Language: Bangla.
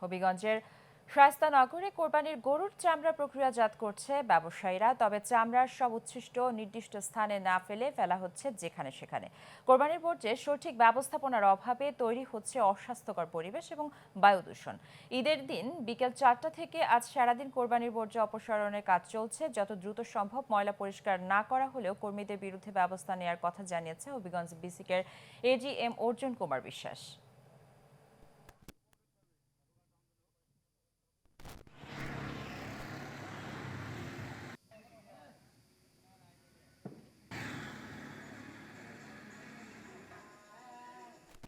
হবিগঞ্জের শায়েস্তানগরে কোরবানির গরুর চামড়া প্রক্রিয়াজাত করছে ব্যবসায়ীরা, তবে চামড়ার সব উচ্ছিষ্ট নির্দিষ্ট স্থানে না ফেলা হচ্ছে যেখানে সেখানে। কোরবানির বর্জ্যে সঠিক ব্যবস্থাপনার অভাবে তৈরি হচ্ছে অস্বাস্থ্যকর পরিবেশ এবং বায়ু দূষণ। ঈদের দিন বিকেল 4টা থেকে আজ সারাদিন কোরবানির বর্জ্য অপসারণের কাজ চলছে। যত দ্রুত সম্ভব ময়লা পরিষ্কার না করা হলেও কর্মীদের বিরুদ্ধে ব্যবস্থা নেওয়ার কথা জানিয়েছে হবিগঞ্জ বিসিকের এজিএম অর্জুন কুমার বিশ্বাস।